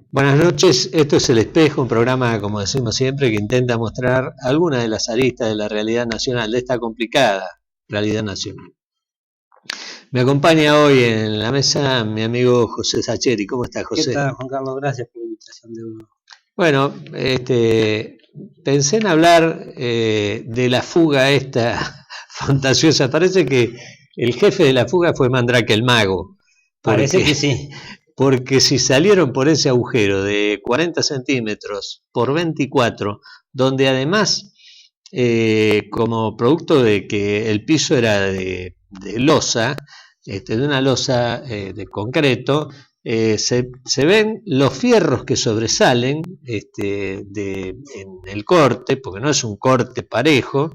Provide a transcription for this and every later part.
Buenas noches, esto es El Espejo, un programa, como decimos siempre, que intenta mostrar algunas de las aristas de la realidad nacional, de esta complicada realidad nacional. Me acompaña hoy en la mesa mi amigo José Sacheri. ¿Cómo estás, José? ¿Qué tal, Juan Carlos? Gracias por la invitación de uno. Bueno, pensé en hablar de la fuga esta fantasiosa. Parece que el jefe de la fuga fue Mandrake el Mago. Parece que sí. Porque si salieron por ese agujero de 40 centímetros por 24, donde además, como producto de que el piso era de losa, de una losa de concreto, se ven los fierros que sobresalen en el corte, porque no es un corte parejo.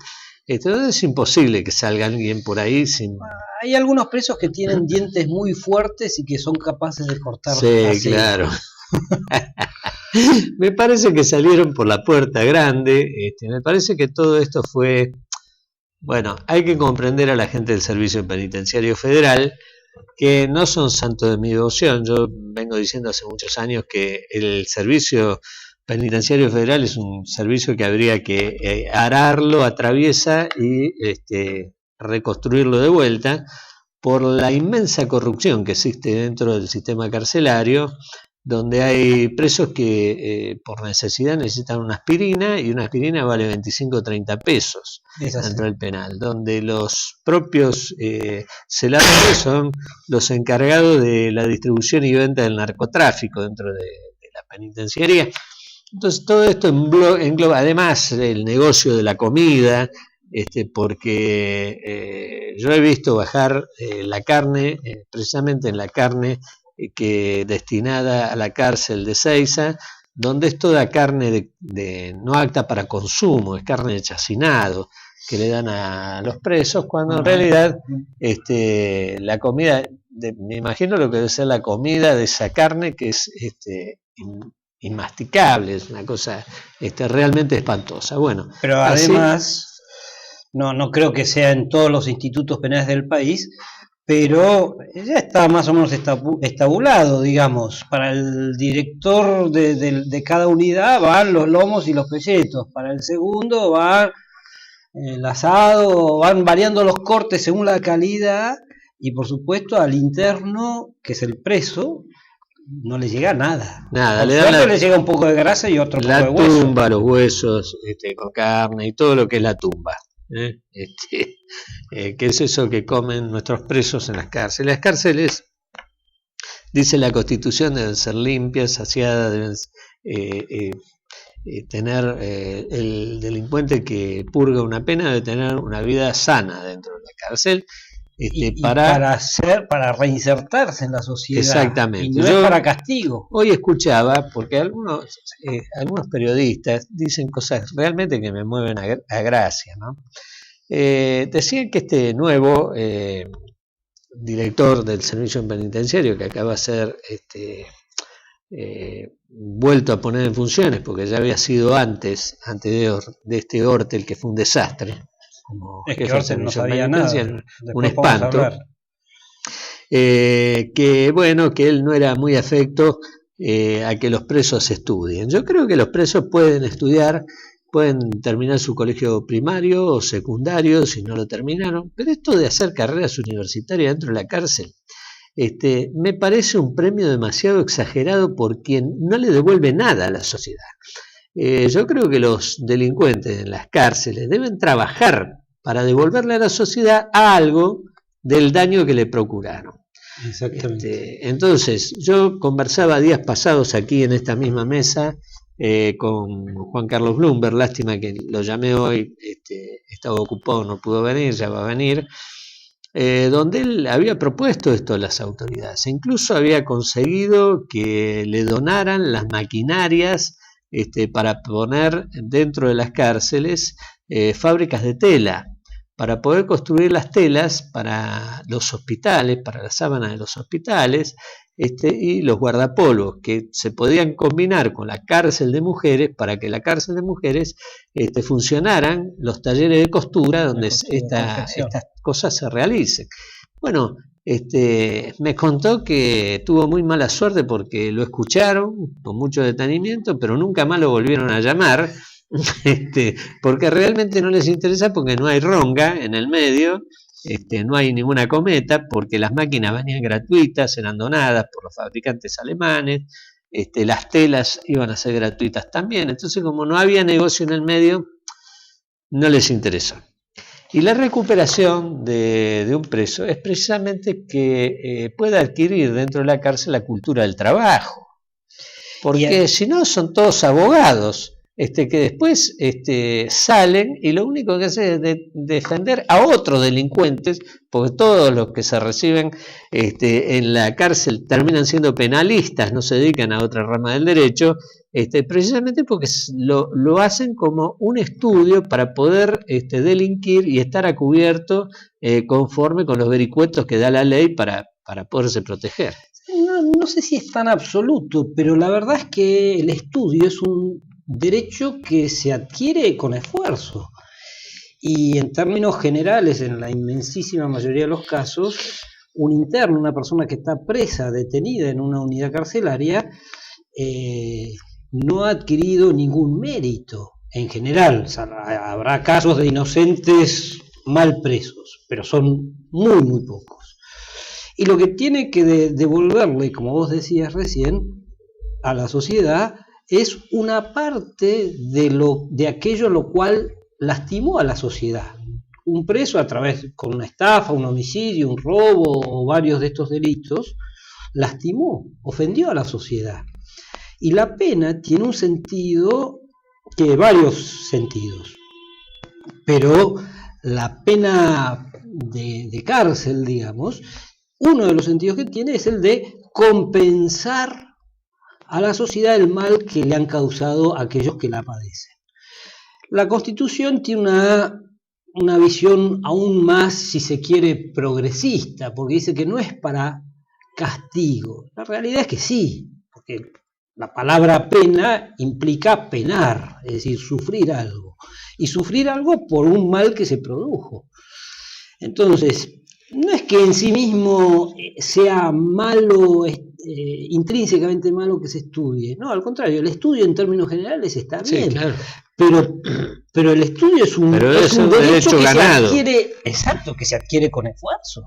Entonces es imposible que salga alguien por ahí sin... Hay algunos presos que tienen dientes muy fuertes y que son capaces de cortar sí, así. Claro. Me parece que salieron por la puerta grande. Me parece que todo esto fue... Bueno, hay que comprender a la gente del Servicio Penitenciario Federal, que no son santos de mi devoción. Yo vengo diciendo hace muchos años que el Servicio Penitenciario Federal es un servicio que habría que ararlo a traviesa y reconstruirlo de vuelta, por la inmensa corrupción que existe dentro del sistema carcelario, donde hay presos que por necesidad necesitan una aspirina, y una aspirina vale 25 o 30 pesos dentro del penal, donde los propios celadores son los encargados de la distribución y venta del narcotráfico dentro de la penitenciaría. Entonces todo esto engloba además el negocio de la comida, porque yo he visto bajar la carne, precisamente en la carne que destinada a la cárcel de Seiza, donde es toda carne no apta para consumo, es carne de chacinado que le dan a los presos, cuando en realidad la comida, me imagino lo que debe ser la comida de esa carne, que es inmasticable, es una cosa realmente espantosa. Bueno, pero además... No creo que sea en todos los institutos penales del país, pero ya está más o menos estabulado, digamos. Para el director de cada unidad van los lomos y los pelletos, para el segundo va el asado, van variando los cortes según la calidad, y por supuesto al interno, que es el preso, no le llega nada. Le llega un poco de grasa y otro poco de hueso. La tumba, los huesos con carne y todo lo que es la tumba. ¿Qué es eso que comen nuestros presos en las cárceles? Las cárceles, dice la Constitución, deben ser limpias, saciadas, deben tener el delincuente que purga una pena debe tener una vida sana dentro de la cárcel. Para reinsertarse en la sociedad. Exactamente. Y no es para castigo. Hoy escuchaba, porque algunos periodistas dicen cosas realmente que me mueven a gracia, ¿no? Decían que este nuevo director del servicio penitenciario, que acaba de ser vuelto a poner en funciones, porque ya había sido antes de este Ortel, que fue un desastre, como es que Ortel no sabía nada, un espanto, que él no era muy afecto a que los presos estudien. Yo creo que los presos pueden estudiar, pueden terminar su colegio primario o secundario si no lo terminaron, pero esto de hacer carreras universitarias dentro de la cárcel, me parece un premio demasiado exagerado por quien no le devuelve nada a la sociedad. Yo creo que los delincuentes en las cárceles deben trabajar para devolverle a la sociedad algo del daño que le procuraron. Exactamente. Entonces, yo conversaba días pasados aquí en esta misma mesa con Juan Carlos Bloomberg, lástima que lo llamé hoy, estaba ocupado, no pudo venir, ya va a venir, donde él había propuesto esto a las autoridades, incluso había conseguido que le donaran las maquinarias para poner dentro de las cárceles fábricas de tela, para poder construir las telas para los hospitales, para las sábanas de los hospitales, y los guardapolvos, que se podían combinar con la cárcel de mujeres para que la cárcel de mujeres funcionaran los talleres de costura donde estas cosas se realicen. Bueno, me contó que tuvo muy mala suerte porque lo escucharon con mucho detenimiento, pero nunca más lo volvieron a llamar, porque realmente no les interesa, porque no hay ronga en el medio. No hay ninguna cometa porque las máquinas venían gratuitas, eran donadas por los fabricantes alemanes, las telas iban a ser gratuitas también, entonces como no había negocio en el medio, no les interesó. Y la recuperación de un preso es precisamente que pueda adquirir dentro de la cárcel la cultura del trabajo, porque si no son todos abogados, que después salen y lo único que hacen es defender a otros delincuentes, porque todos los que se reciben en la cárcel terminan siendo penalistas, no se dedican a otra rama del derecho, precisamente porque lo hacen como un estudio para poder delinquir y estar a cubierto conforme con los vericuetos que da la ley para poderse proteger. No sé si es tan absoluto, pero la verdad es que el estudio es un derecho que se adquiere con esfuerzo y en términos generales, en la inmensísima mayoría de los casos, un interno, una persona que está presa, detenida en una unidad carcelaria, no ha adquirido ningún mérito en general. O sea, habrá casos de inocentes mal presos, pero son muy, muy pocos. Y lo que tiene que devolverle, como vos decías recién, a la sociedad es una parte de aquello lo cual lastimó a la sociedad. Un preso a través, con una estafa, un homicidio, un robo o varios de estos delitos, lastimó, ofendió a la sociedad. Y la pena tiene un sentido, que varios sentidos, pero la pena de cárcel, digamos, uno de los sentidos que tiene es el de compensar a la sociedad el mal que le han causado a aquellos que la padecen. La Constitución tiene una visión aún más, si se quiere, progresista, porque dice que no es para castigo. La realidad es que sí, porque la palabra pena implica penar, es decir, sufrir algo. Y sufrir algo por un mal que se produjo. Entonces, no es que en sí mismo sea malo, intrínsecamente malo que se estudie. No, al contrario, el estudio en términos generales está bien. Sí, claro. Pero el estudio es un derecho que ganado. que se adquiere con esfuerzo.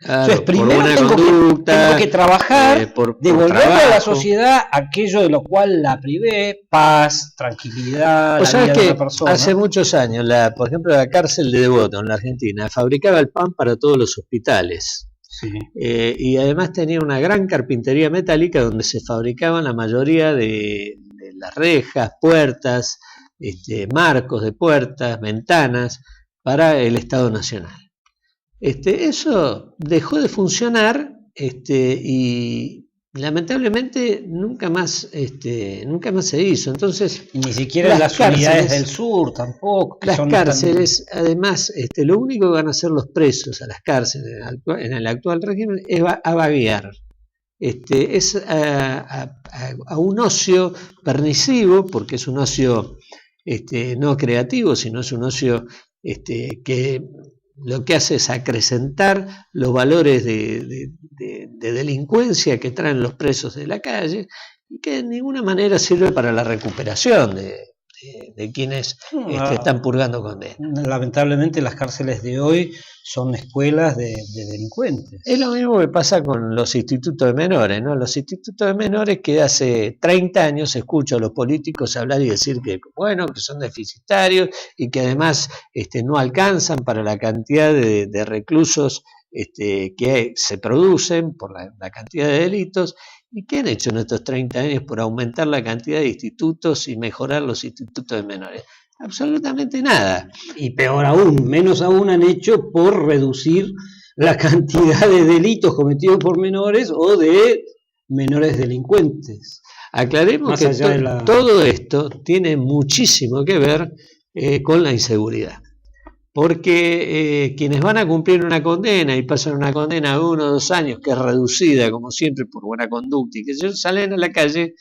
Claro, entonces, primero tengo que trabajar, devolverle a la sociedad aquello de lo cual la privé, paz, tranquilidad, la vida de una persona. Hace muchos años, por ejemplo, la cárcel de Devoto en la Argentina fabricaba el pan para todos los hospitales. Sí. Y además tenía una gran carpintería metálica donde se fabricaban la mayoría de las rejas, puertas, marcos de puertas, ventanas para el Estado Nacional. Eso dejó de funcionar y lamentablemente nunca más se hizo. Entonces, ni siquiera las unidades del sur tampoco. Las cárceles, además, lo único que van a hacer los presos a las cárceles en el actual régimen es a vaguear. Es a un ocio permisivo, porque es un ocio no creativo, sino es un ocio que lo que hace es acrecentar los valores de delincuencia que traen los presos de la calle y que de ninguna manera sirve para la recuperación de quienes están purgando condena. Lamentablemente las cárceles de hoy son escuelas de delincuentes. Es lo mismo que pasa con los institutos de menores, ¿no? Los institutos de menores que hace 30 años escucho a los políticos hablar y decir que son deficitarios y que además no alcanzan para la cantidad de reclusos que se producen por la cantidad de delitos. ¿Y qué han hecho en estos 30 años por aumentar la cantidad de institutos y mejorar los institutos de menores? Absolutamente nada. Y peor aún, menos aún han hecho por reducir la cantidad de delitos cometidos por menores o de menores delincuentes. Aclaremos que todo esto tiene muchísimo que ver con la inseguridad. porque quienes van a cumplir una condena y pasan una condena de 1 o 2 años, que es reducida, como siempre, por buena conducta, y que salen a la calle,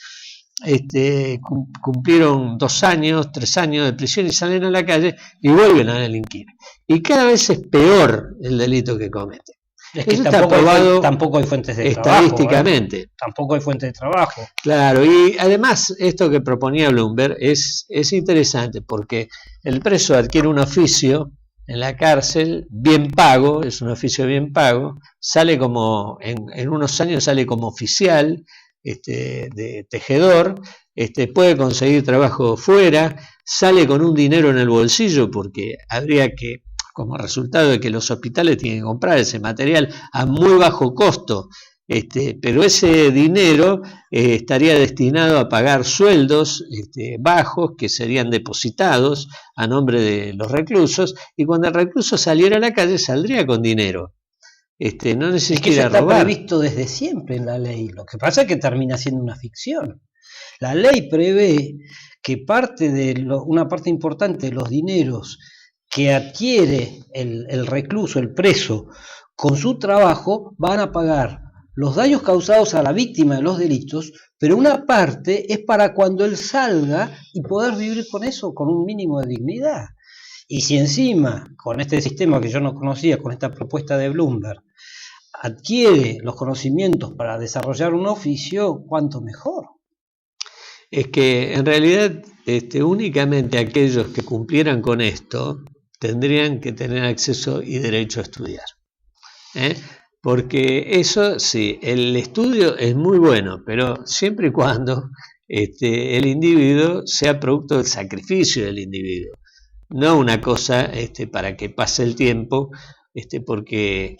cumplieron 2 años, 3 años de prisión y salen a la calle y vuelven a delinquir. Y cada vez es peor el delito que cometen. Es que tampoco hay fuentes de estadísticamente. Trabajo, tampoco hay fuentes de trabajo. Claro, y además esto que proponía Bloomberg es interesante porque el preso adquiere un oficio en la cárcel bien pago, es un oficio bien pago, sale como, en unos años sale como oficial de tejedor, puede conseguir trabajo fuera, sale con un dinero en el bolsillo porque habría que, como resultado de que los hospitales tienen que comprar ese material a muy bajo costo, pero ese dinero estaría destinado a pagar sueldos bajos que serían depositados a nombre de los reclusos, y cuando el recluso saliera a la calle saldría con dinero. No necesitaría robar. Está previsto desde siempre en la ley. Lo que pasa es que termina siendo una ficción. La ley prevé que una parte importante de los dineros que adquiere el recluso, el preso, con su trabajo, van a pagar los daños causados a la víctima de los delitos, pero una parte es para cuando él salga y poder vivir con eso, con un mínimo de dignidad. Y si encima, con este sistema que yo no conocía, con esta propuesta de Bloomberg, adquiere los conocimientos para desarrollar un oficio, cuánto mejor. Es que en realidad únicamente aquellos que cumplieran con esto tendrían que tener acceso y derecho a estudiar. Porque eso sí, el estudio es muy bueno, pero siempre y cuando el individuo sea producto del sacrificio del individuo, no una cosa para que pase el tiempo, porque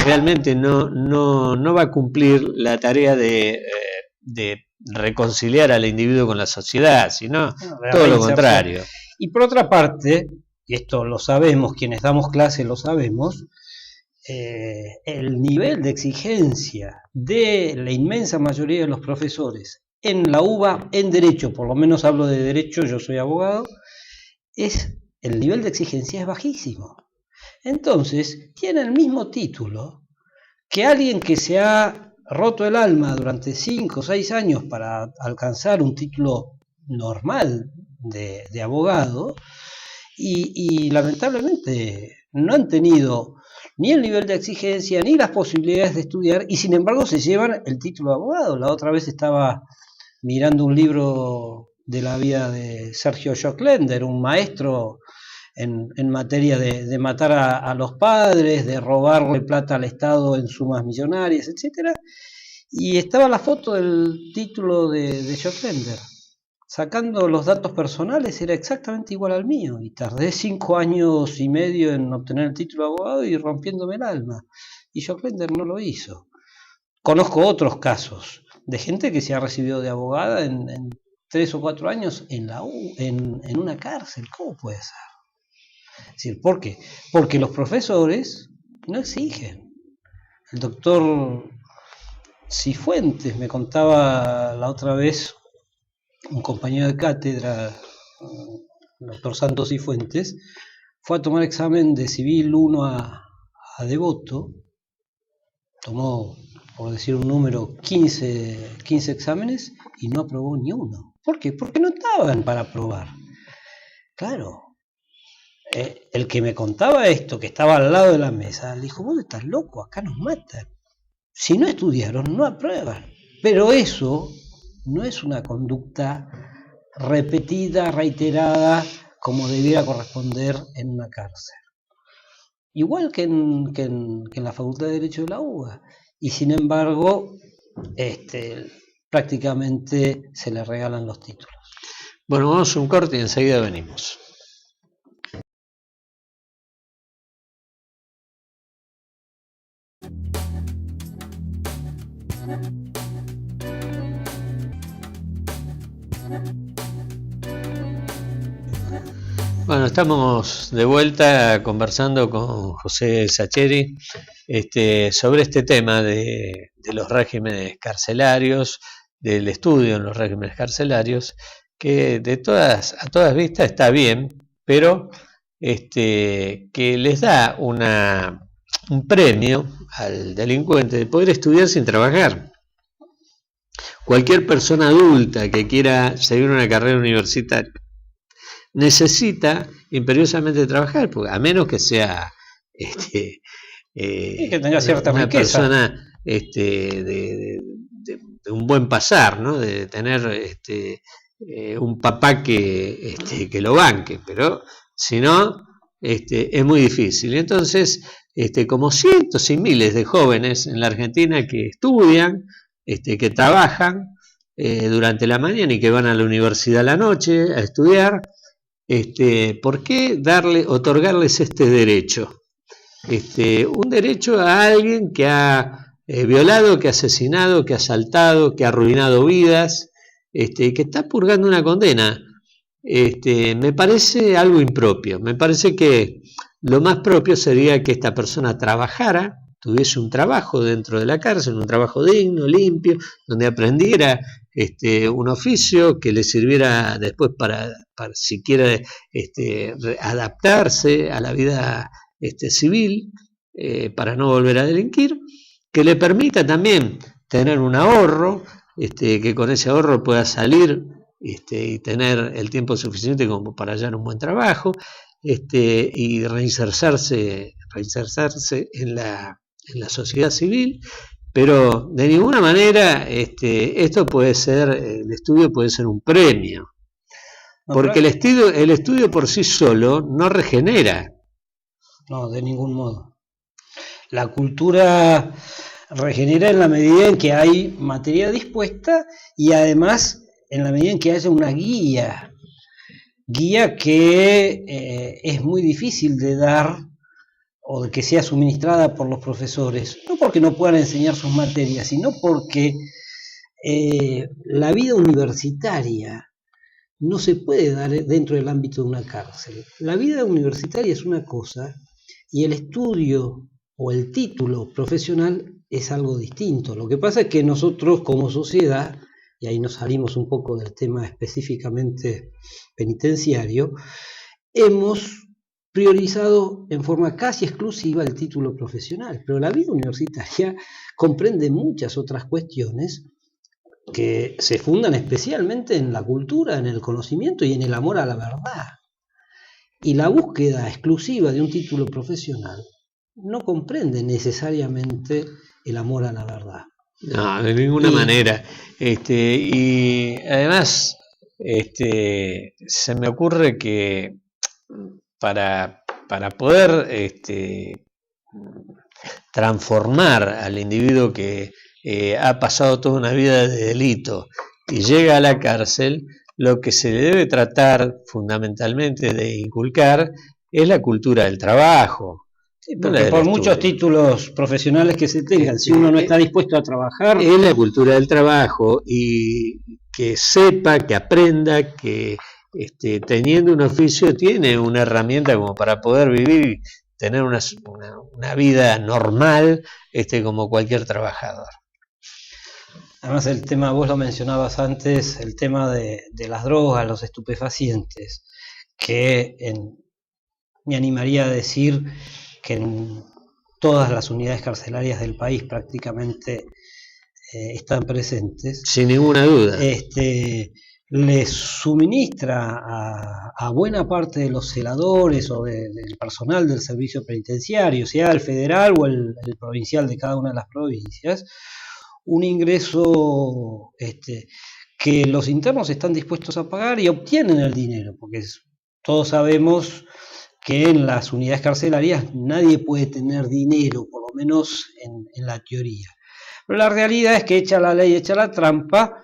realmente no va a cumplir la tarea de reconciliar al individuo con la sociedad, sino todo lo contrario. Y por otra parte, y esto lo sabemos, quienes damos clase lo sabemos, el nivel de exigencia de la inmensa mayoría de los profesores en la UBA, en Derecho, por lo menos hablo de Derecho, yo soy abogado, el nivel de exigencia es bajísimo. Entonces, tiene el mismo título que alguien que se ha roto el alma durante 5 o 6 años para alcanzar un título normal de abogado y lamentablemente no han tenido ni el nivel de exigencia ni las posibilidades de estudiar y sin embargo se llevan el título de abogado. La otra vez estaba mirando un libro de la vida de Sergio Joclender, un maestro en materia de matar a los padres, de robarle plata al Estado en sumas millonarias, etc. Y estaba la foto del título de Joclender. Sacando los datos personales era exactamente igual al mío y tardé 5 años y medio en obtener el título de abogado y rompiéndome el alma. Y Joclender no lo hizo. Conozco otros casos de gente que se ha recibido de abogada en 3 o 4 años en una cárcel. ¿Cómo puede ser? Es decir, ¿por qué? Porque los profesores no exigen. El doctor Cifuentes me contaba la otra vez, un compañero de cátedra, el doctor Santos Cifuentes, fue a tomar examen de Civil 1 a Devoto, tomó, por decir un número, 15 exámenes y no aprobó ni uno. ¿Por qué? Porque no estaban para aprobar. Claro. El que me contaba esto, que estaba al lado de la mesa, le dijo, vos estás loco, acá nos matan. Si no estudiaron, no aprueban. Pero eso no es una conducta repetida, reiterada, como debiera corresponder en una cárcel. Igual que en la Facultad de Derecho de la UBA. Y sin embargo, prácticamente se le regalan los títulos. Bueno, vamos a un corte y enseguida venimos. Bueno, estamos de vuelta conversando con José Sacheri sobre este tema de los regímenes carcelarios, del estudio en los regímenes carcelarios, que a todas vistas está bien, pero que les da un premio al delincuente de poder estudiar sin trabajar. Cualquier persona adulta que quiera seguir una carrera universitaria necesita imperiosamente trabajar, porque a menos que sea y que tenga cierta una riqueza. persona de un buen pasar, ¿no? De tener un papá que lo banque, pero si no, es muy difícil. Entonces, como cientos y miles de jóvenes en la Argentina que estudian, que trabajan durante la mañana y que van a la universidad a la noche a estudiar, ¿por qué otorgarles este derecho? Un derecho a alguien que ha violado, que ha asesinado, que ha asaltado, que ha arruinado vidas, que está purgando una condena. Me parece algo impropio. Me parece que lo más propio sería que esta persona trabajara, tuviese un trabajo dentro de la cárcel, un trabajo digno, limpio, donde aprendiera un oficio que le sirviera después para si quiere adaptarse a la vida civil, para no volver a delinquir, que le permita también tener un ahorro, que con ese ahorro pueda salir y tener el tiempo suficiente como para hallar un buen trabajo, y reinsertarse en la sociedad civil. Pero de ninguna manera esto puede ser, el estudio puede ser un premio, porque el estudio por sí solo no regenera. No, de ningún modo. La cultura regenera en la medida en que hay materia dispuesta y además en la medida en que haya una guía que es muy difícil de dar o de que sea suministrada por los profesores, no porque no puedan enseñar sus materias, sino porque la vida universitaria no se puede dar dentro del ámbito de una cárcel. La vida universitaria es una cosa y el estudio o el título profesional es algo distinto. Lo que pasa es que nosotros como sociedad, y ahí nos salimos un poco del tema específicamente penitenciario, hemos priorizado en forma casi exclusiva el título profesional, pero la vida universitaria comprende muchas otras cuestiones que se fundan especialmente en la cultura, en el conocimiento y en el amor a la verdad. Y la búsqueda exclusiva de un título profesional no comprende necesariamente el amor a la verdad. No, de ninguna manera. Y además, se me ocurre que para poder transformar al individuo que ha pasado toda una vida de delito y llega a la cárcel, lo que se debe tratar fundamentalmente de inculcar es la cultura del trabajo. Sí, porque por muchos títulos profesionales que se tengan, si uno no está dispuesto a trabajar... Es la cultura del trabajo y que sepa, que aprenda, que teniendo un oficio tiene una herramienta como para poder vivir, tener una vida normal como cualquier trabajador. Además el tema, vos lo mencionabas antes, el tema de las drogas, los estupefacientes, que me animaría a decir que en todas las unidades carcelarias del país prácticamente están presentes. Sin ninguna duda. Les suministra a buena parte de los celadores o del personal del servicio penitenciario, sea el federal o el provincial de cada una de las provincias, un ingreso que los internos están dispuestos a pagar y obtienen el dinero, porque todos sabemos que en las unidades carcelarias nadie puede tener dinero, por lo menos en la teoría. Pero la realidad es que echa la ley, echa la trampa,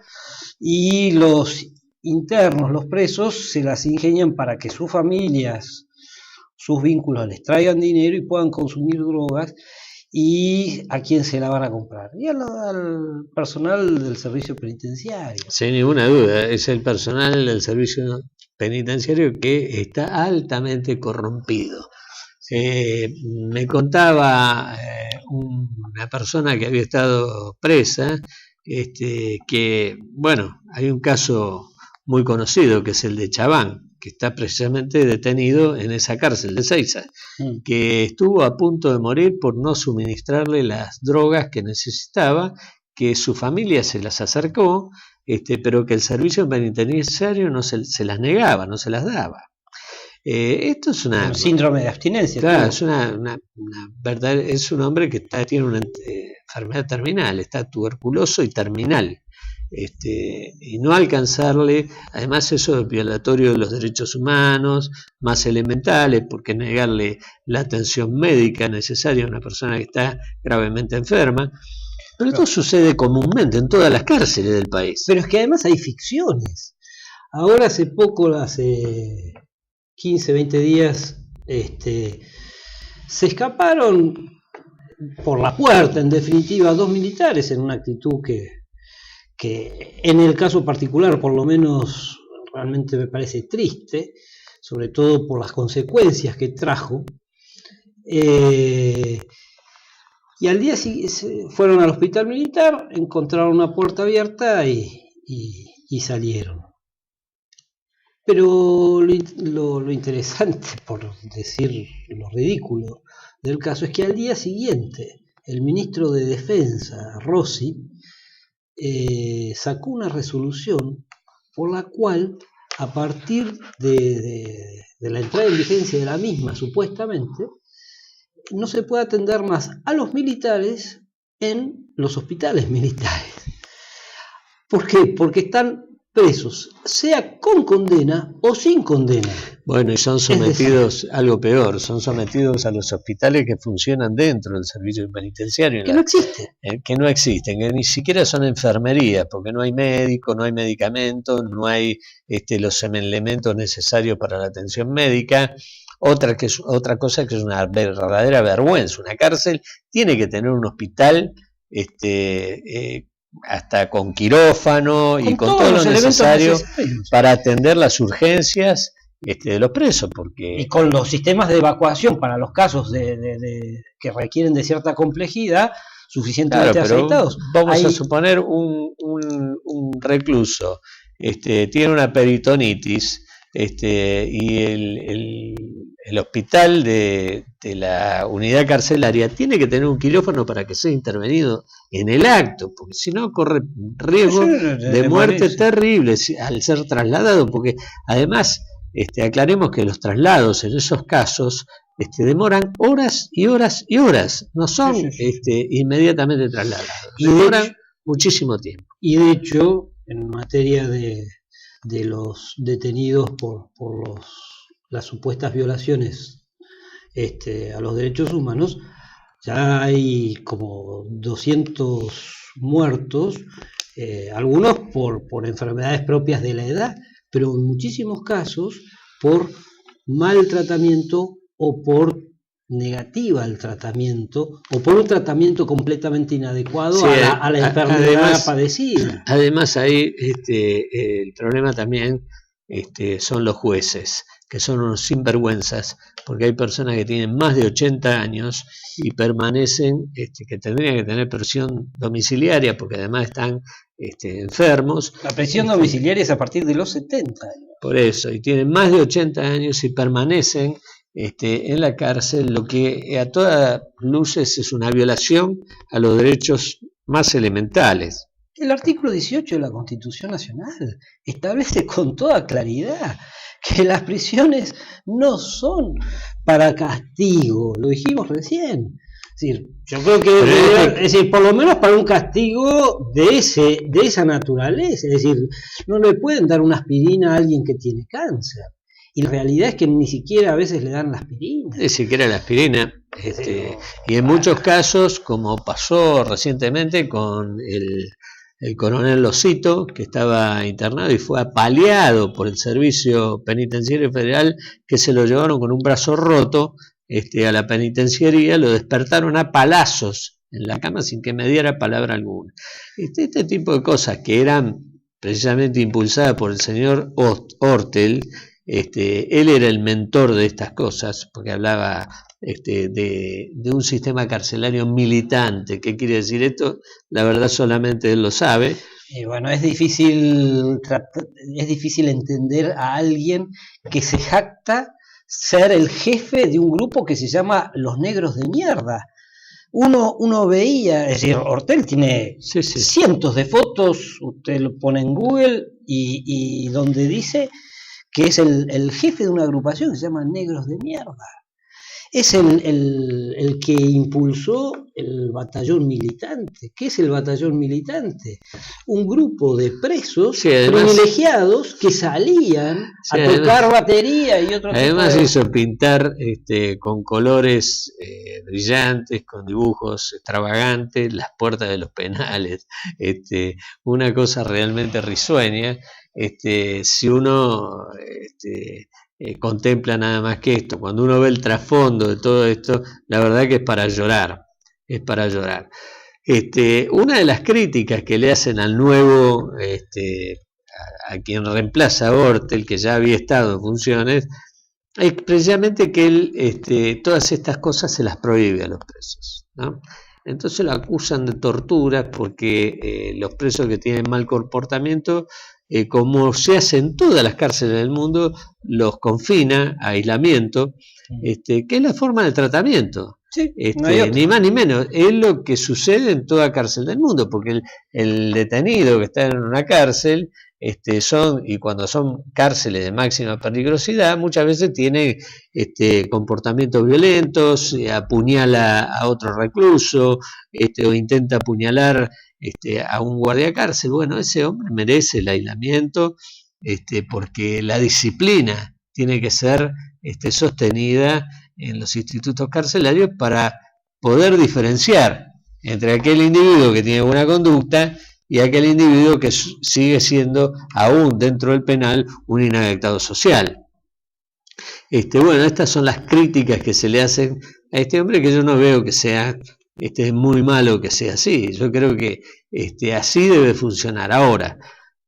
y los internos, los presos, se las ingenian para que sus familias, sus vínculos les traigan dinero y puedan consumir drogas. ¿Y a quién se la van a comprar? Y al personal del servicio penitenciario. Sin ninguna duda, es el personal del servicio penitenciario que está altamente corrompido. Me contaba una persona que había estado presa, que, bueno, hay un caso muy conocido que es el de Chabán, que está precisamente detenido en esa cárcel de Ezeiza, que estuvo a punto de morir por no suministrarle las drogas que necesitaba, que su familia se las acercó, pero que el servicio penitenciario no se las negaba, no se las daba. Esto es un síndrome de abstinencia. Claro, es verdad, es un hombre que tiene una enfermedad terminal, está tuberculoso y terminal. Y no alcanzarle, además eso es violatorio de los derechos humanos más elementales, porque negarle la atención médica necesaria a una persona que está gravemente enferma. Pero esto sucede comúnmente en todas las cárceles del país. Pero es que además hay ficciones. Ahora hace poco, hace 15, 20 días, se escaparon por la puerta, en definitiva, 2 militares en una actitud que en el caso particular, por lo menos, realmente me parece triste, sobre todo por las consecuencias que trajo. Y al día siguiente fueron al hospital militar, encontraron una puerta abierta y salieron. Pero lo interesante, por decir lo ridículo del caso, es que al día siguiente el ministro de Defensa, Rossi, sacó una resolución por la cual, a partir de la entrada en vigencia de la misma, supuestamente, no se puede atender más a los militares en los hospitales militares. ¿Por qué? Porque están presos, sea con condena o sin condena. Bueno, y son sometidos, algo peor, son sometidos a los hospitales que funcionan dentro del servicio penitenciario. Que no existen. Que no existen, que ni siquiera son enfermerías, porque no hay médico, no hay medicamentos, no hay los elementos necesarios para la atención médica. Otra cosa que es una verdadera vergüenza. Una cárcel tiene que tener un hospital hasta con quirófano y con todo lo necesario para atender las urgencias de los presos, porque y con los sistemas de evacuación para los casos que requieren de cierta complejidad suficientemente aceitados. Vamos a suponer un recluso tiene una peritonitis y el hospital de la unidad carcelaria tiene que tener un quirófano para que sea intervenido en el acto, porque si no corre riesgo de muerte terrible al ser trasladado, porque además aclaremos que los traslados en esos casos demoran horas y horas y horas, no son inmediatamente trasladados, demoran muchísimo tiempo. Y de hecho, en materia de los detenidos por las supuestas violaciones a los derechos humanos, ya hay como 200 muertos, algunos por enfermedades propias de la edad, pero en muchísimos casos por mal tratamiento o por negativa al tratamiento o por un tratamiento completamente inadecuado a la enfermedad padecida. Además ahí el problema también son los jueces, que son unos sinvergüenzas, porque hay personas que tienen más de 80 años y permanecen, que tendrían que tener prisión domiciliaria, porque además están enfermos. La prisión domiciliaria es a partir de los 70 años. Por eso, y tienen más de 80 años y permanecen en la cárcel, lo que a todas luces es una violación a los derechos más elementales. El artículo 18 de la Constitución Nacional establece con toda claridad que las prisiones no son para castigo, lo dijimos recién. Es decir, yo creo que por lo menos para un castigo de esa naturaleza, es decir, no le pueden dar una aspirina a alguien que tiene cáncer. Y la realidad es que ni siquiera a veces le dan la aspirina. Ni siquiera la aspirina. Y en muchos casos, como pasó recientemente con el coronel Losito, que estaba internado y fue apaleado por el Servicio Penitenciario Federal, que se lo llevaron con un brazo roto a la penitenciaría, lo despertaron a palazos en la cama sin que me diera palabra alguna. Este tipo de cosas que eran precisamente impulsadas por el señor Ortel, él era el mentor de estas cosas, porque hablaba de un sistema carcelario militante. ¿Qué quiere decir esto? La verdad solamente él lo sabe, Bueno, es difícil entender a alguien que se jacta ser el jefe de un grupo que se llama Los Negros de Mierda. Uno veía, es decir, Hortel tiene Sí, sí. cientos de fotos, usted lo pone en Google y donde dice que es el jefe de una agrupación que se llama Negros de Mierda. Es el que impulsó el batallón militante. ¿Qué es el batallón militante? Un grupo de presos privilegiados que salían a tocar batería y otro además hizo pintar con colores brillantes, con dibujos extravagantes, las puertas de los penales, una cosa realmente risueña. Si uno contempla nada más que esto, cuando uno ve el trasfondo de todo esto, la verdad que es para llorar, es para llorar. Una de las críticas que le hacen al nuevo, a quien reemplaza a Hortel, que ya había estado en funciones, es precisamente que él todas estas cosas se las prohíbe a los presos, ¿no? Entonces lo acusan de tortura porque los presos que tienen mal comportamiento, como se hace en todas las cárceles del mundo, los confina a aislamiento, que es la forma de tratamiento. Sí, ni más ni menos, es lo que sucede en toda cárcel del mundo, porque el detenido que está en una cárcel, y cuando son cárceles de máxima peligrosidad, muchas veces tiene comportamientos violentos, apuñala a otro recluso, o intenta apuñalar a un guardia cárcel. Bueno, ese hombre merece el aislamiento, porque la disciplina tiene que ser sostenida en los institutos carcelarios para poder diferenciar entre aquel individuo que tiene buena conducta y aquel individuo que sigue siendo, aún dentro del penal, un inadaptado social. Bueno, estas son las críticas que se le hacen a este hombre, que yo no veo que sea muy malo que sea así. Yo creo que así debe funcionar. Ahora,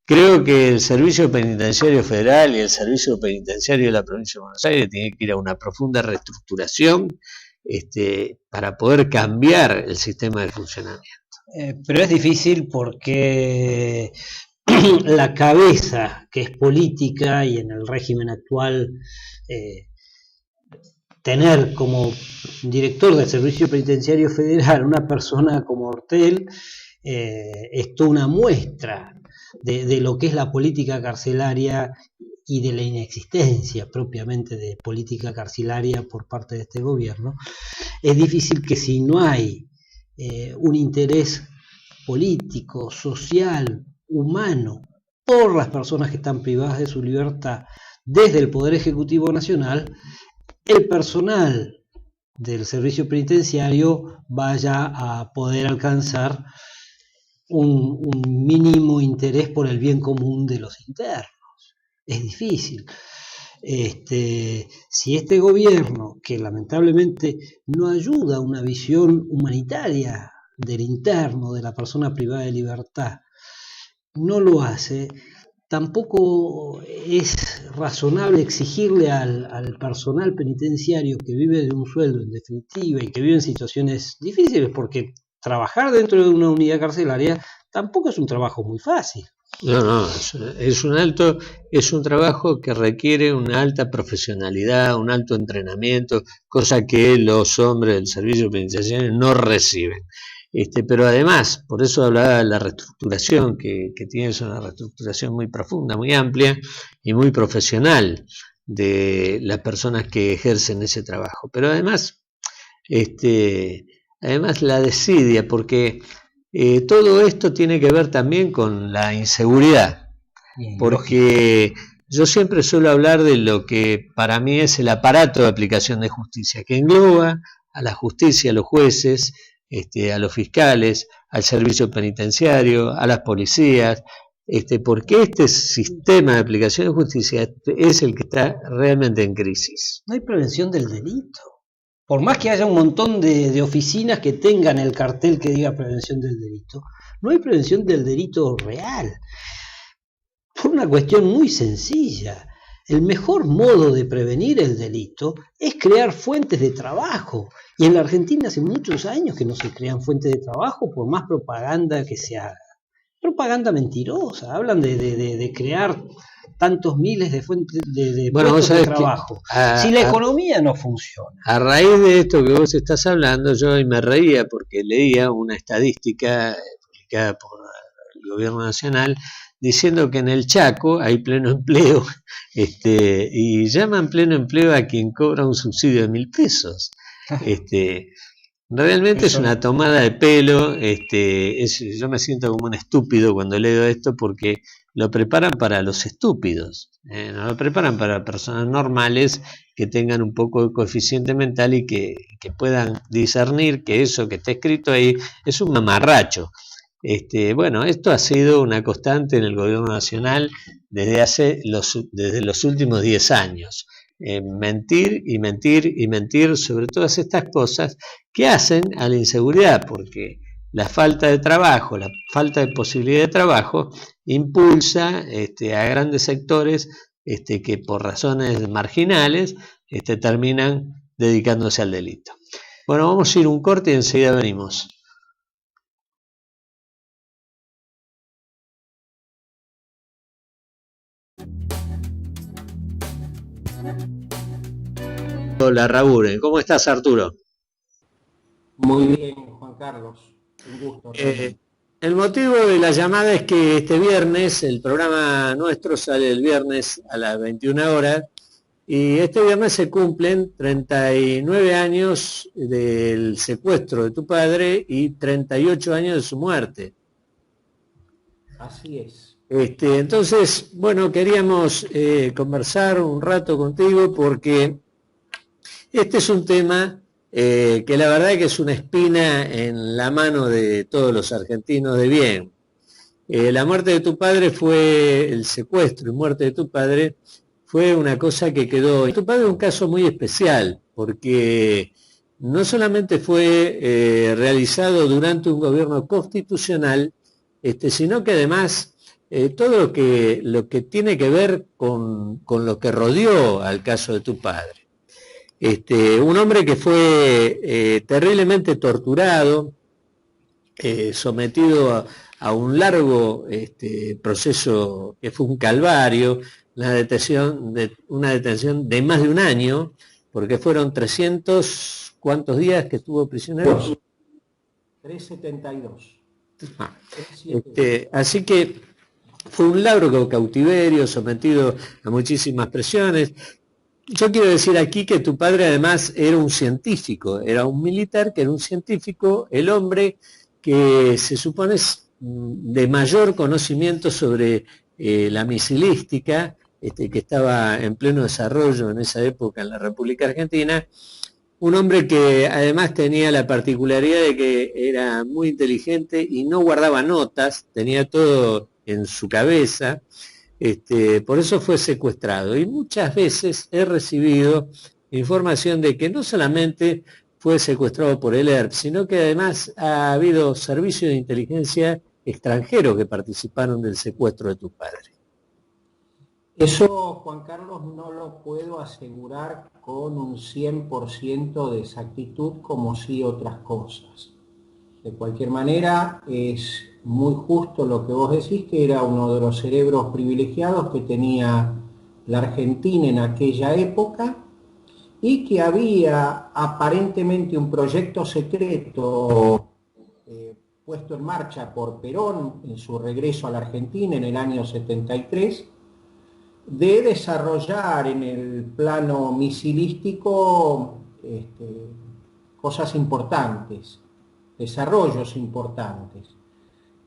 creo que el Servicio Penitenciario Federal y el Servicio Penitenciario de la Provincia de Buenos Aires tienen que ir a una profunda reestructuración para poder cambiar el sistema de funcionamiento. Pero es difícil porque la cabeza, que es política, y en el régimen actual tener como director del Servicio Penitenciario Federal una persona como Hortel es toda una muestra de lo que es la política carcelaria y de la inexistencia propiamente de política carcelaria por parte de este gobierno. Es difícil que si no hay un interés político, social, humano por las personas que están privadas de su libertad desde el Poder Ejecutivo Nacional, el personal del servicio penitenciario vaya a poder alcanzar un mínimo interés por el bien común de los internos. Es difícil. Si este gobierno, que lamentablemente no ayuda a una visión humanitaria del interno, de la persona privada de libertad, no lo hace, tampoco es razonable exigirle al personal penitenciario que vive de un sueldo en definitiva y que vive en situaciones difíciles, porque trabajar dentro de una unidad carcelaria tampoco es un trabajo muy fácil. No, es un trabajo que requiere una alta profesionalidad, un alto entrenamiento, cosa que los hombres del servicio penitenciario no reciben. Pero además, por eso hablaba de la reestructuración, que tiene una reestructuración muy profunda, muy amplia y muy profesional de las personas que ejercen ese trabajo. Pero además, la desidia, porque todo esto tiene que ver también con la inseguridad, porque yo siempre suelo hablar de lo que para mí es el aparato de aplicación de justicia, que engloba a la justicia, a los jueces, a los fiscales, al servicio penitenciario, a las policías, porque este sistema de aplicación de justicia es el que está realmente en crisis. No hay prevención del delito. Por más que haya un montón de oficinas que tengan el cartel que diga prevención del delito, no hay prevención del delito real. Por una cuestión muy sencilla. El mejor modo de prevenir el delito es crear fuentes de trabajo. Y en la Argentina hace muchos años que no se crean fuentes de trabajo por más propaganda que se haga. propaganda mentirosa. Hablan de crear tantos miles de fuentes de Bueno, vos puestos de sabés que trabajo. Si la economía no funciona. a raíz de esto que vos estás hablando, yo hoy me reía porque leía una estadística publicada por el gobierno nacional diciendo que en el Chaco hay pleno empleo, y llaman pleno empleo a quien cobra un subsidio de 1.000 pesos. Realmente es Eso, una tomada de pelo, yo me siento como un estúpido cuando leo esto porque lo preparan para los estúpidos, no lo preparan para personas normales que tengan un poco de coeficiente mental y que puedan discernir que eso que está escrito ahí es un mamarracho. Bueno, esto ha sido una constante en el gobierno nacional desde los últimos 10 años. Mentir y mentir y mentir sobre todas estas cosas que hacen a la inseguridad, porque la falta de trabajo, la falta de posibilidad de trabajo impulsa a grandes sectores que por razones marginales terminan dedicándose al delito. Bueno, vamos a ir un corte y enseguida venimos. Hola Raúl, ¿cómo estás, Arturo? Muy bien, Juan Carlos, un gusto. El motivo de la llamada es que este viernes, el programa nuestro sale el viernes a las 21 horas, y este viernes se cumplen 39 años del secuestro de tu padre y 38 años de su muerte. Así es. Entonces, bueno, queríamos conversar un rato contigo porque este es un tema que la verdad que es una espina en la mano de todos los argentinos de bien. La muerte de tu padre el secuestro y muerte de tu padre fue una cosa que quedó. Tu padre es un caso muy especial porque no solamente fue realizado durante un gobierno constitucional, sino que además todo lo que tiene que ver con lo que rodeó al caso de tu padre. Un hombre que fue terriblemente torturado, sometido a un largo proceso que fue un calvario, una detención de más de un año, porque fueron 300, ¿cuántos días que estuvo prisionero? 372. Así que fue un largo cautiverio, sometido a muchísimas presiones. Yo quiero decir aquí que tu padre además era un científico, era un militar que era un científico, el hombre que se supone es de mayor conocimiento sobre la misilística, que estaba en pleno desarrollo en esa época en la República Argentina, un hombre que además tenía la particularidad de que era muy inteligente y no guardaba notas, tenía todo en su cabeza. Por eso fue secuestrado y muchas veces he recibido información de que no solamente fue secuestrado por el ERP, sino que además ha habido servicios de inteligencia extranjeros que participaron del secuestro de tu padre. Eso, Juan Carlos, no lo puedo asegurar con un 100% de exactitud, como sí otras cosas. De cualquier manera, es muy justo lo que vos decís, que era uno de los cerebros privilegiados que tenía la Argentina en aquella época y que había aparentemente un proyecto secreto puesto en marcha por Perón en su regreso a la Argentina en el año 73 de desarrollar en el plano misilístico cosas importantes, desarrollos importantes.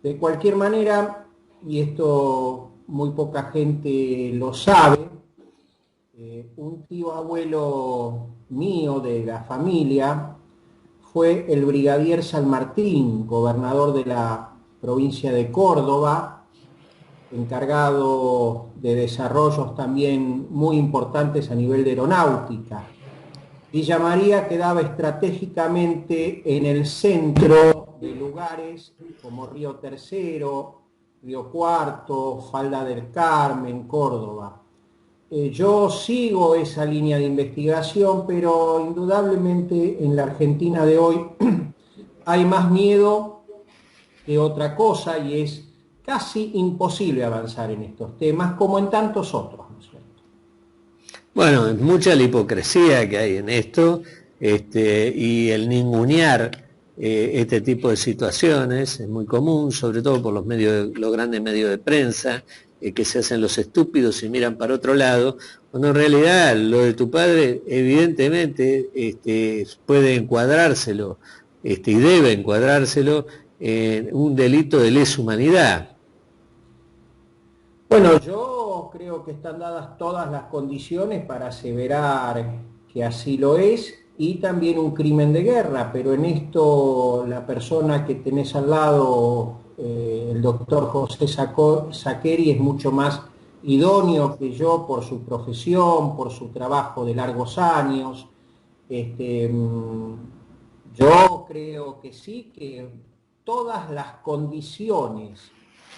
De cualquier manera, y esto muy poca gente lo sabe, un tío abuelo mío de la familia fue el brigadier San Martín, gobernador de la provincia de Córdoba, encargado de desarrollos también muy importantes a nivel de aeronáutica. Villa María quedaba estratégicamente en el centro de lugares como Río Tercero, Río Cuarto, Falda del Carmen, Córdoba. Yo sigo esa línea de investigación, pero indudablemente en la Argentina de hoy hay más miedo que otra cosa, y es casi imposible avanzar en estos temas, como en tantos otros, ¿no es cierto? Bueno, es mucha la hipocresía que hay en esto, y el ningunear este tipo de situaciones es muy común, sobre todo por los grandes medios de prensa, que se hacen los estúpidos y miran para otro lado, cuando en realidad lo de tu padre evidentemente puede encuadrárselo, y debe encuadrárselo en un delito de lesa humanidad. Bueno, yo creo que están dadas todas las condiciones para aseverar que así lo es, y también un crimen de guerra, pero en esto la persona que tenés al lado, el doctor José Sakeri, es mucho más idóneo que yo por su profesión, por su trabajo de largos años. Yo creo que sí, que todas las condiciones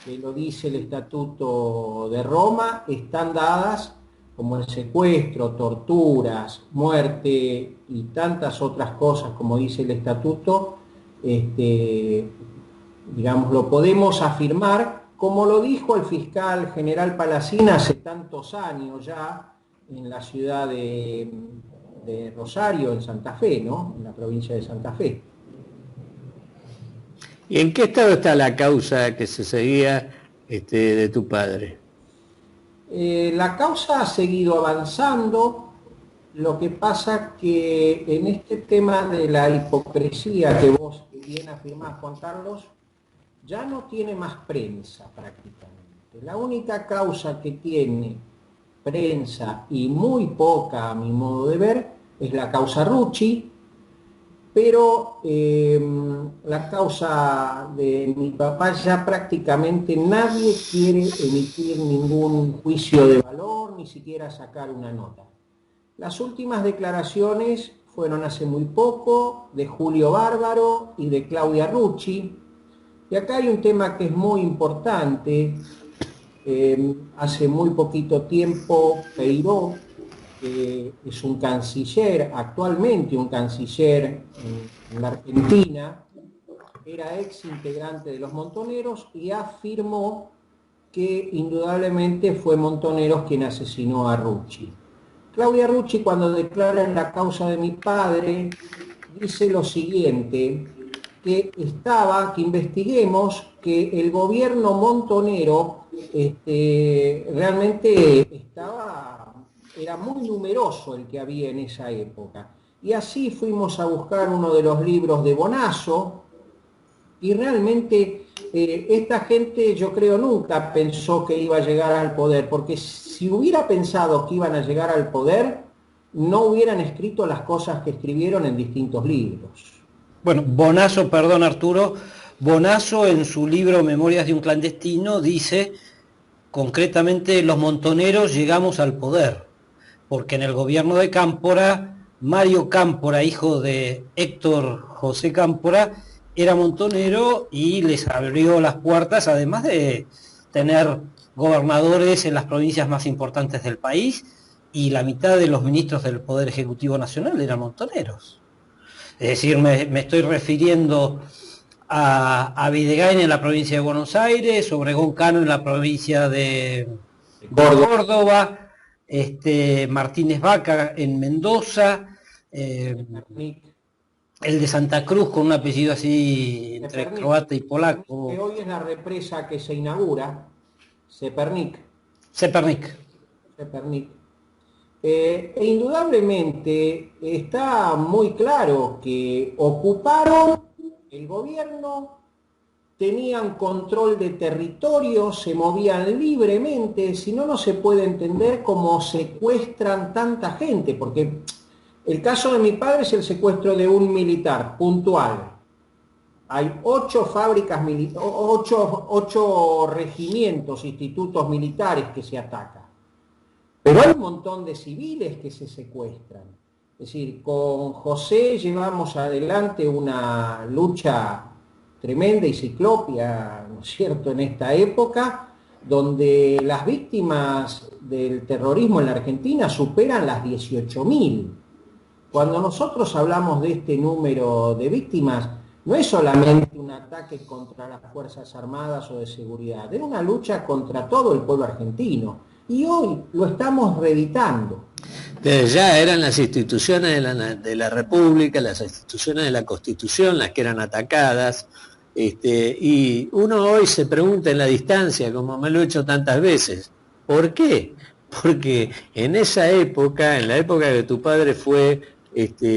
que lo dice el Estatuto de Roma están dadas, como el secuestro, torturas, muerte y tantas otras cosas, como dice el Estatuto, digamos, lo podemos afirmar, como lo dijo el fiscal general Palacín hace tantos años ya, en la ciudad de Rosario, en Santa Fe, ¿no? En la provincia de Santa Fe. ¿Y en qué estado está la causa que se seguía de tu padre? La causa ha seguido avanzando, lo que pasa que en este tema de la hipocresía que vos bien afirmás, Juan Carlos, ya no tiene más prensa prácticamente. La única causa que tiene prensa, y muy poca a mi modo de ver, es la causa Rucci, pero la causa de mi papá ya prácticamente nadie quiere emitir ningún juicio de valor, ni siquiera sacar una nota. Las últimas declaraciones fueron hace muy poco de Julio Bárbaro y de Claudia Rucci, y acá hay un tema que es muy importante. Hace muy poquito tiempo Peiró, que es un canciller, actualmente un canciller en la Argentina, era ex integrante de los Montoneros y afirmó que indudablemente fue Montoneros quien asesinó a Rucci. Claudia Rucci, cuando declara en la causa de mi padre, dice lo siguiente, que investiguemos que el gobierno montonero realmente era muy numeroso el que había en esa época. Y así fuimos a buscar uno de los libros de Bonazo, y realmente esta gente, yo creo, nunca pensó que iba a llegar al poder, porque si hubiera pensado que iban a llegar al poder, no hubieran escrito las cosas que escribieron en distintos libros. Bueno, Bonazo, perdón Arturo, Bonazo en su libro Memorias de un clandestino dice concretamente: los montoneros llegamos al poder, porque en el gobierno de Cámpora, Mario Cámpora, hijo de Héctor José Cámpora, era montonero y les abrió las puertas, además de tener gobernadores en las provincias más importantes del país, y la mitad de los ministros del Poder Ejecutivo Nacional eran montoneros. Es decir, me estoy refiriendo a Videgain en la provincia de Buenos Aires, Obregón Cano en la provincia de Córdoba, Martínez Vaca en Mendoza, el de Santa Cruz con un apellido así entre croata y polaco. Que hoy es la represa que se inaugura, Sepernik. Indudablemente está muy claro que ocuparon el gobierno, tenían control de territorio, se movían libremente. Si no, no se puede entender cómo secuestran tanta gente, porque el caso de mi padre es el secuestro de un militar puntual. Hay 8 fábricas, 8 regimientos, institutos militares que se atacan. Pero hay un montón de civiles que se secuestran. Es decir, con José llevamos adelante una lucha tremenda y ciclópea, ¿no es cierto?, en esta época, donde las víctimas del terrorismo en la Argentina superan las 18.000. Cuando nosotros hablamos de este número de víctimas, no es solamente un ataque contra las Fuerzas Armadas o de seguridad, era una lucha contra todo el pueblo argentino. Y hoy lo estamos reeditando. Ya eran las instituciones de la República, las instituciones de la Constitución las que eran atacadas, y uno hoy se pregunta en la distancia, como me lo he hecho tantas veces, ¿por qué? Porque en esa época, en la época que tu padre fue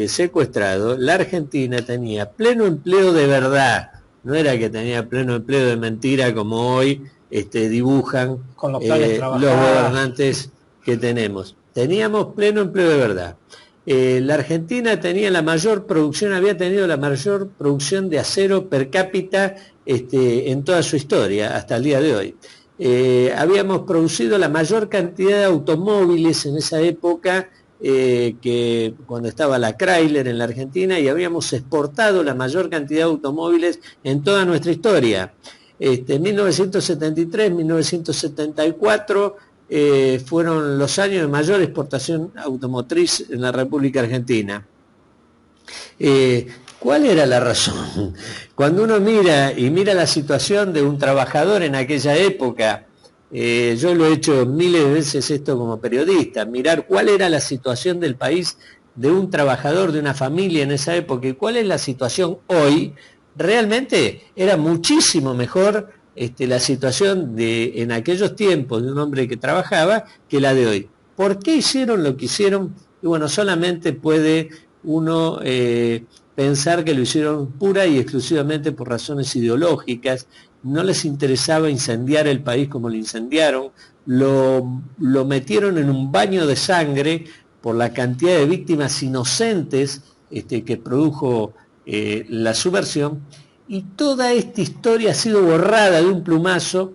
secuestrado, la Argentina tenía pleno empleo de verdad, no era que tenía pleno empleo de mentira como hoy dibujan Con los planes los gobernantes que tenemos. Teníamos pleno empleo de verdad. La Argentina tenía la mayor producción, había tenido la mayor producción de acero per cápita en toda su historia, hasta el día de hoy. Habíamos producido la mayor cantidad de automóviles en esa época, que cuando estaba la Chrysler en la Argentina, y habíamos exportado la mayor cantidad de automóviles en toda nuestra historia. 1973, 1974 fueron los años de mayor exportación automotriz en la República Argentina. ¿Cuál era la razón? Cuando uno mira la situación de un trabajador en aquella época, yo lo he hecho miles de veces esto como periodista, mirar cuál era la situación del país de un trabajador, de una familia en esa época, y cuál es la situación hoy. Realmente era muchísimo mejor la situación en aquellos tiempos de un hombre que trabajaba que la de hoy. ¿Por qué hicieron lo que hicieron? Y bueno, solamente puede uno pensar que lo hicieron pura y exclusivamente por razones ideológicas. No les interesaba incendiar el país como lo incendiaron, lo metieron en un baño de sangre por la cantidad de víctimas inocentes que produjo la subversión, y toda esta historia ha sido borrada de un plumazo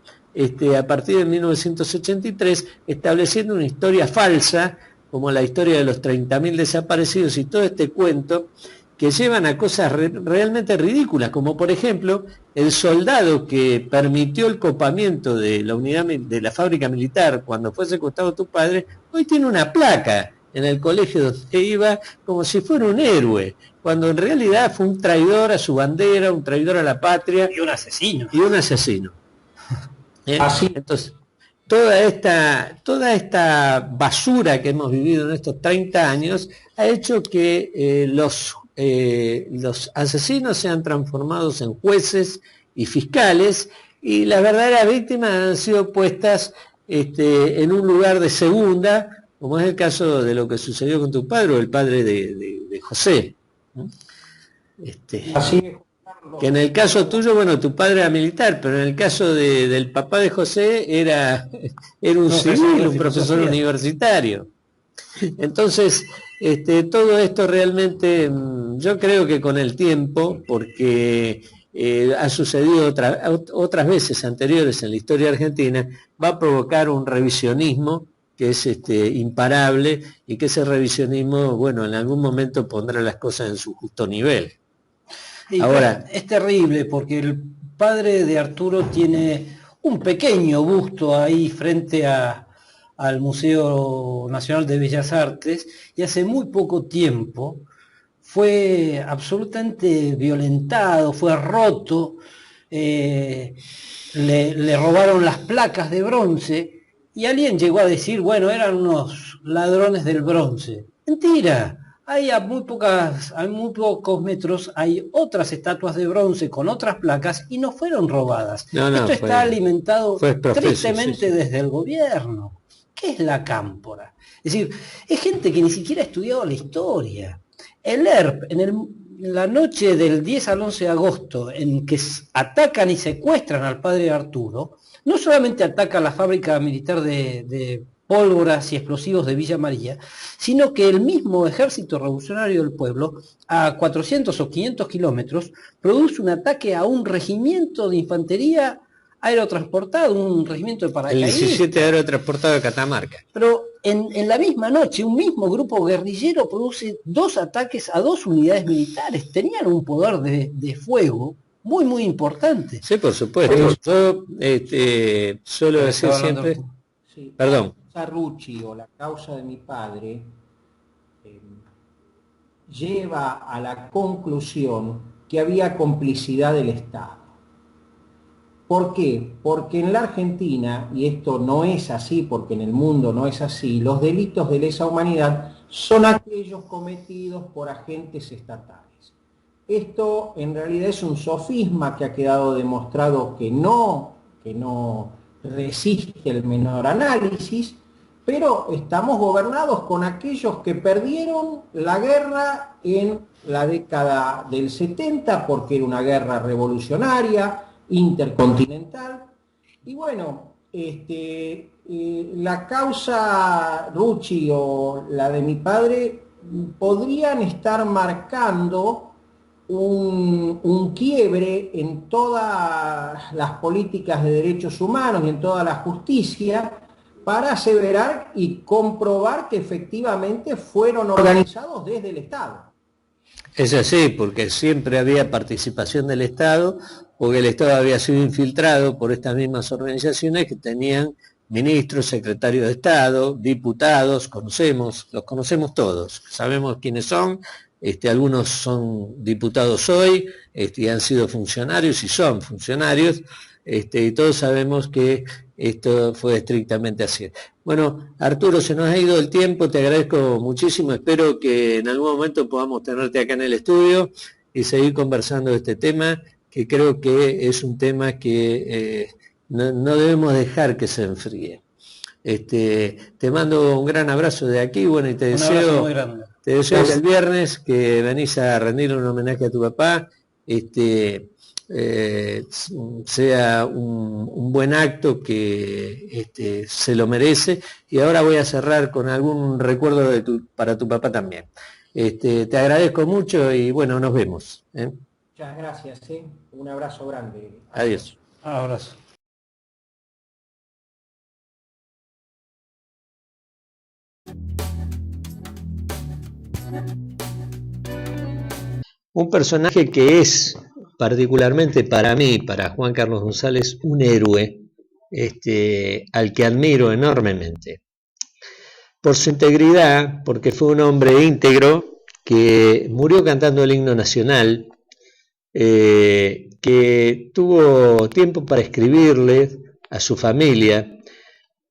a partir de 1983, estableciendo una historia falsa, como la historia de los 30.000 desaparecidos y todo este cuento, que llevan a cosas realmente ridículas, como por ejemplo el soldado que permitió el copamiento de la unidad de la fábrica militar cuando fue secuestrado tu padre, hoy tiene una placa en el colegio donde iba como si fuera un héroe, cuando en realidad fue un traidor a su bandera, un traidor a la patria. Y un asesino. Y un asesino. Así. Entonces, toda esta basura que hemos vivido en estos 30 años ha hecho que los asesinos sean transformados en jueces y fiscales, y las verdaderas víctimas han sido puestas en un lugar de segunda, como es el caso de lo que sucedió con tu padre o el padre de José. Así es, que en el caso tuyo, bueno, tu padre era militar, pero en el caso del papá de José era un civil, un profesor universitario. Entonces, todo esto realmente, yo creo que con el tiempo, porque ha sucedido otras veces anteriores en la historia argentina, va a provocar un revisionismo que es imparable, y que ese revisionismo, bueno, en algún momento pondrá las cosas en su justo nivel. Y ahora, es terrible porque el padre de Arturo tiene un pequeño busto ahí frente al Museo Nacional de Bellas Artes, y hace muy poco tiempo fue absolutamente violentado, fue roto, le robaron las placas de bronce, y alguien llegó a decir, bueno, eran unos ladrones del bronce. Mentira. Hay a muy pocos metros hay otras estatuas de bronce con otras placas y no fueron robadas. Esto está alimentado tristemente desde el gobierno. ¿Qué es la cámpora? Es decir, es gente que ni siquiera ha estudiado la historia. El ERP, la noche del 10 al 11 de agosto, en que atacan y secuestran al padre Arturo, no solamente ataca la fábrica militar de pólvoras y explosivos de Villa María, sino que el mismo Ejército Revolucionario del Pueblo, a 400 o 500 kilómetros, produce un ataque a un regimiento de infantería aerotransportado, un regimiento de paracaidistas. El 17 aerotransportado de Catamarca. Pero en la misma noche, un mismo grupo guerrillero produce 2 ataques a 2 unidades militares. Tenían un poder de fuego muy, muy importante. Sí, por supuesto. Yo suelo decir siempre... Sí. Perdón. Rucci, o la causa de mi padre, lleva a la conclusión que había complicidad del Estado. ¿Por qué? Porque en la Argentina, y esto no es así porque en el mundo no es así, los delitos de lesa humanidad son aquellos cometidos por agentes estatales. Esto en realidad es un sofisma que ha quedado demostrado que no resiste el menor análisis, pero estamos gobernados con aquellos que perdieron la guerra en la década del 70 porque era una guerra revolucionaria, intercontinental, y bueno, la causa Rucci o la de mi padre podrían estar marcando un quiebre en todas las políticas de derechos humanos y en toda la justicia para aseverar y comprobar que efectivamente fueron organizados desde el Estado. Es así, porque siempre había participación del Estado, porque el Estado había sido infiltrado por estas mismas organizaciones que tenían ministros, secretarios de Estado, diputados, los conocemos todos, sabemos quiénes son, algunos son diputados hoy, y han sido funcionarios y son funcionarios, y todos sabemos que esto fue estrictamente así. Bueno, Arturo, se nos ha ido el tiempo, te agradezco muchísimo, espero que en algún momento podamos tenerte acá en el estudio y seguir conversando de este tema, que creo que es un tema que no debemos dejar que se enfríe. Te mando un gran abrazo de aquí, bueno, y te deseo que el viernes que venís a rendir un homenaje a tu papá, sea un buen acto que se lo merece. Y ahora voy a cerrar con algún recuerdo para tu papá también. Te agradezco mucho y bueno, nos vemos. Muchas gracias, un abrazo grande. Adiós. Un abrazo. Un personaje que es particularmente para mí, para Juan Carlos González, un héroe, al que admiro enormemente. Por su integridad, porque fue un hombre íntegro que murió cantando el himno nacional, que tuvo tiempo para escribirle a su familia,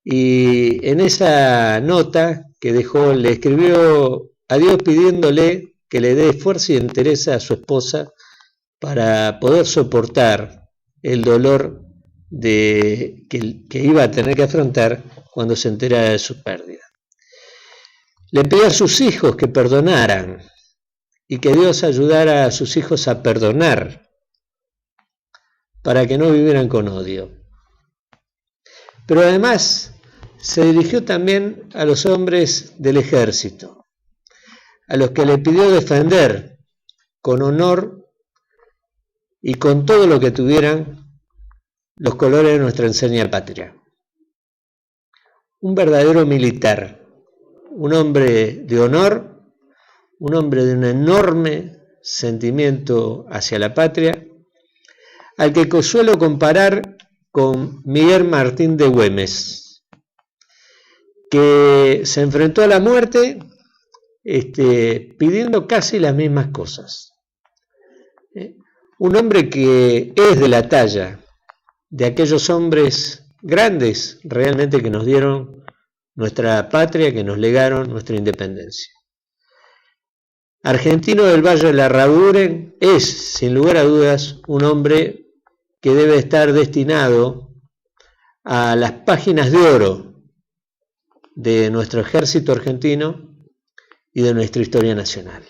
y en esa nota que dejó le escribió a Dios pidiéndole que le dé fuerza y entereza a su esposa para poder soportar el dolor que iba a tener que afrontar cuando se enterara de su pérdida. Le pidió a sus hijos que perdonaran y que Dios ayudara a sus hijos a perdonar para que no vivieran con odio. Pero además se dirigió también a los hombres del ejército, a los que le pidió defender con honor y con todo lo que tuvieran los colores de nuestra enseña patria. Un verdadero militar, un hombre de honor, un hombre de un enorme sentimiento hacia la patria, al que suelo comparar con Miguel Martín de Güemes, que se enfrentó a la muerte pidiendo casi las mismas cosas. Un hombre que es de la talla de aquellos hombres grandes realmente que nos dieron nuestra patria, que nos legaron nuestra independencia. Argentino del Valle de la Herradura es, sin lugar a dudas, un hombre que debe estar destinado a las páginas de oro de nuestro ejército argentino y de nuestra historia nacional.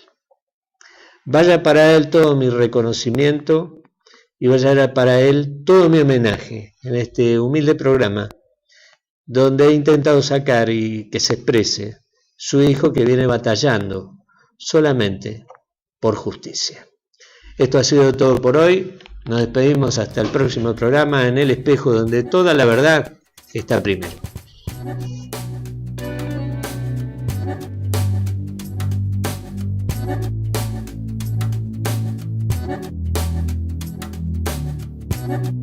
Vaya para él todo mi reconocimiento y vaya para él todo mi homenaje en este humilde programa donde he intentado sacar y que se exprese su hijo que viene batallando solamente por justicia. Esto ha sido todo por hoy. Nos despedimos hasta el próximo programa en El Espejo, donde toda la verdad está primero. Thank you.